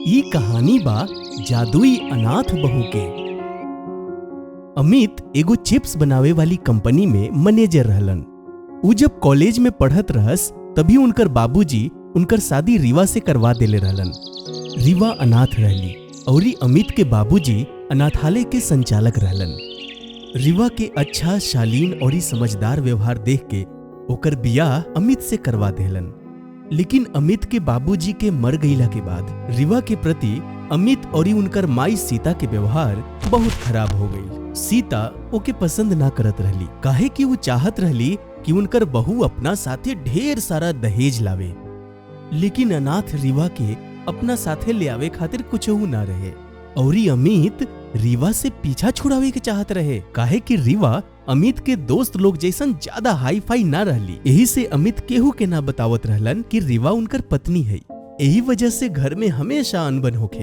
ई कहानी बा जादुई अनाथ बहू के। अमित एगो चिप्स बनावे वाली कंपनी में मैनेजर रहलन। उ जब कॉलेज में पढ़त रहस तभी उनकर बाबूजी उनकर शादी रीवा से करवा देले रहलन। रीवा अनाथ रहली और अमित के बाबूजी अनाथालय के संचालक रहलन। रीवा के अच्छा, शालीन और समझदार व्यवहार देख के ओकर बियाह अमित से करवा देलन। लेकिन अमित के बाबूजी के मर गईला के बाद रीवा के प्रति अमित और उनकर माई सीता के व्यवहार बहुत खराब हो गई। सीता ओके पसंद ना करत रहली, काहे कि वो चाहत रहली कि उनकर बहू अपना साथे ढेर सारा दहेज लावे। लेकिन अनाथ रीवा के अपना साथे ले आवे खातिर कुछ ना रहे और अमित रीवा से पीछा छुड़ावे के चाहत रहे, काहे कि रीवा अमित के दोस्त लोग जैसन ज्यादा हाई फाई ना रहली। यही से अमित केहू के ना बतावत रहलन कि रीवा उनकर पत्नी है। यही वजह से घर में हमेशा अनबन होखे।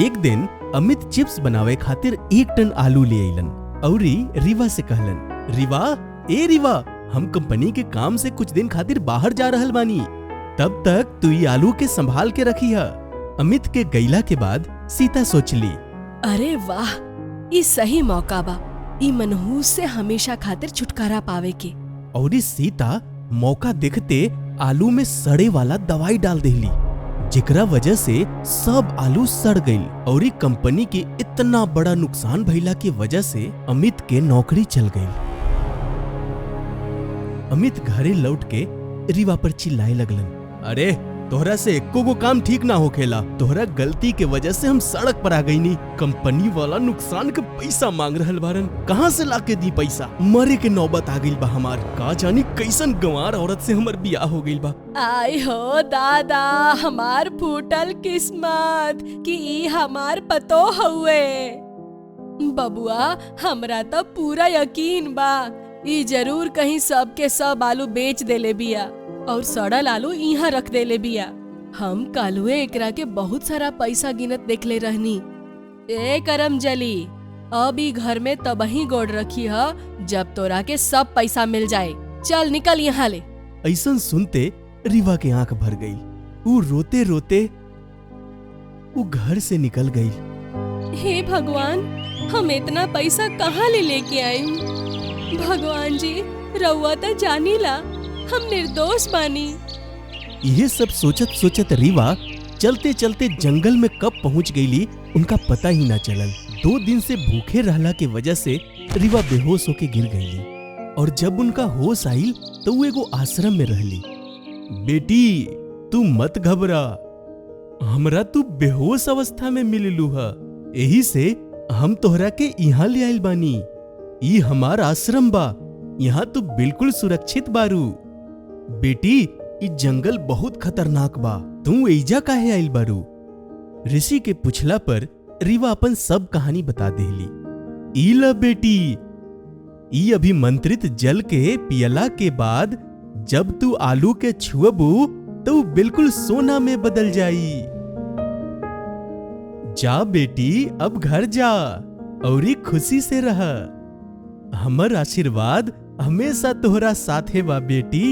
एक दिन अमित चिप्स बनावे खातिर 1 टन आलू ले अइलन और रीवा से कहलन, रीवा, ए रीवा, हम कंपनी के काम से कुछ दिन खातिर बाहर जा रहल बानी, तब तक तू ये आलू के संभाल के रखी है। अमित के गईला के बाद सीता सोचली, अरे वाह, ई सही मौका बा ई मनहूस से हमेशा खातिर छुटकारा पावे के। और सीता मौका देखते आलू में सड़े वाला दवाई डाल देली, जेकरा वजह से सब आलू सड़ गईल और कंपनी के इतना बड़ा नुकसान भइला के वजह से अमित के नौकरी चल गई। अमित घरे लौट के रीवा पर चिल्लाए लगलन, अरे तोहरा से एको गो काम ठीक ना होखेला, तोहरा गलती के वजह से हम सड़क पर आ गईनी। कंपनी वाला नुकसान के पैसा मांग रहल बारन, कहाँ से लाके दी पैसा? मरे के नौबत आ गईल बा हमार, का जानी कैसन गंवार औरत से हमर बियाह हो गईल बा। आय हो दादा, हमार फूटल किस्मत कि ई हमार पतो हउए। बबुआ, हमरा तो पूरा यकीन बा ई जरूर कहीं सब के सब आलू बेच देले बिया और सड़ल आलू यहाँ रख देले बिया। हम कालुए एकरा के बहुत सारा पैसा गिनत देखले रहनी। ए करम जली, अब ई घर में तबही गोड़ रखी है जब तोरा के सब पैसा मिल जाए। चल निकल यहाँ ले। ऐसन सुनते रीवा के आंख भर गई। वो रोते रोते वो घर से निकल गई। हे भगवान, हम इतना पैसा कहाँ ले लेके आए? भगवान जी, रउआ तो जानीला हम निर्दोष बानी। यह सब सोचत सोचत रीवा चलते चलते जंगल में कब पहुंच गईली उनका पता ही ना चलल। 2 दिन से भूखे रहला के वजह से रीवा बेहोश होके गिर गईली और जब उनका होश आई तो वो एगो आश्रम में रहली। बेटी, तू मत घबरा, हमरा तू बेहोश अवस्था में मिललू है, यही से हम तोहरा के यहाँ ले आइल बानी। ई हमार आश्रम बा, यहाँ तू बिल्कुल सुरक्षित बारू। बेटी, ई जंगल बहुत खतरनाक बा, तू एइजा काहे आइल बारू? ऋषि के पूछला पर रीवा अपन सब कहानी बता देली। ई ला बेटी, ई अभिमंत्रित जल के पियला के बाद जब तू आलू के छुअबू तो बिल्कुल सोना में बदल जाई। जा बेटी, अब घर जा और खुशी से रह। हमर आशीर्वाद हमेशा तोहरा साथे बा बेटी।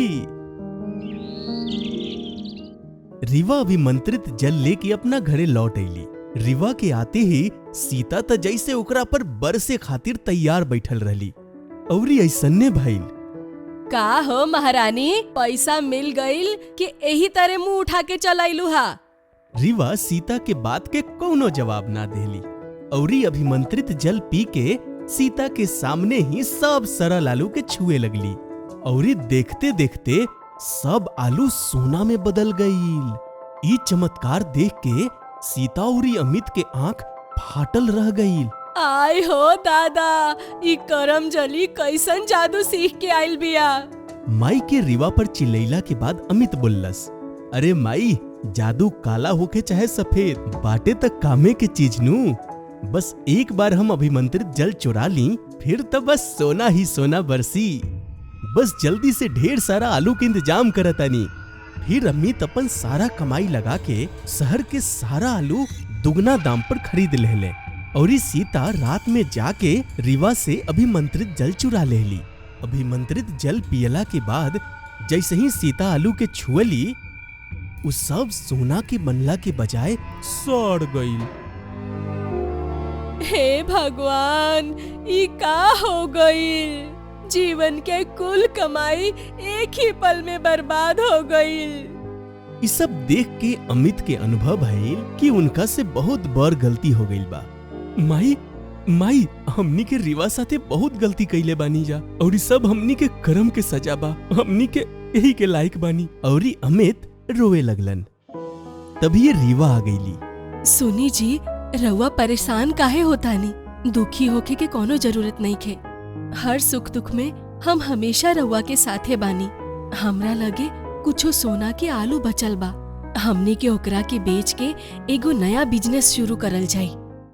रीवा अभिमंत्रित जल लेके अपना घरे लौट अइली। रीवा के आते ही सीता त जैसे ओकरा पर बरसे खातिर तैयार बैठल रहली और ऐसने भइल। का हो महारानी, पैसा मिल गईल कि यही तरह मुंह उठा के चल आइलू हा? रीवा सीता के बात के कोनो जवाब ना देली और अभिमंत्रित जल पी के सीता के सामने ही सब सरल आलू के छुए लगली और देखते देखते सब आलू सोना में बदल गईल। ई चमत्कार देख के सीता और अमित के आंख फाटल रह गईल। आय हो दादा, ई करम जली कैसन जादू सीख के आइल बिया। माई के रीवा पर चिल्लैला के बाद अमित बोललस, अरे माई, जादू काला होके चाहे सफेद, बाटे तक कामे के चीज नू। बस एक बार हम अभिमंत्रित जल चुरा ली, फिर तो बस सोना ही सोना बरसी। बस जल्दी से ढेर सारा आलू के इंतजाम करतानी। फिर अमित अपन सारा कमाई लगा के शहर के सारा आलू दुगना दाम पर खरीद लेले और सीता रात में जाके रीवा से अभिमंत्रित जल चुरा लेली। अभिमंत्रित जल पियला के बाद जैसे ही सीता आलू के छुअली उ सब सोना के बनला के बजाय सड़ गईल। हे भगवान, ई का हो गईल? जीवन के कुल कमाई एक ही पल में बर्बाद हो गईल। इस सब देख के अमित के अनुभव भइल कि उनका से बहुत बड़ गलती हो गईल बा। माई हमनी के रिवा साथे बहुत गलती कइले बानी जा और ई सब हमनी के कर्म के सजा बा। हमनी के यही के लायक बानी। और अमित रोवे लगलन। तभी ये रिवा आ गईली। सुनी जी, रउआ परेशान काहे होतानी? दुखी होके के कोनो जरूरत नहीं खे। हर सुख दुख में हम हमेशा रउआ के साथे बानी। हमरा लगे कुछो सोना के आलू बचल बा। हमने के ओकरा के बेच के एगो नया बिजनेस शुरू करल जाई।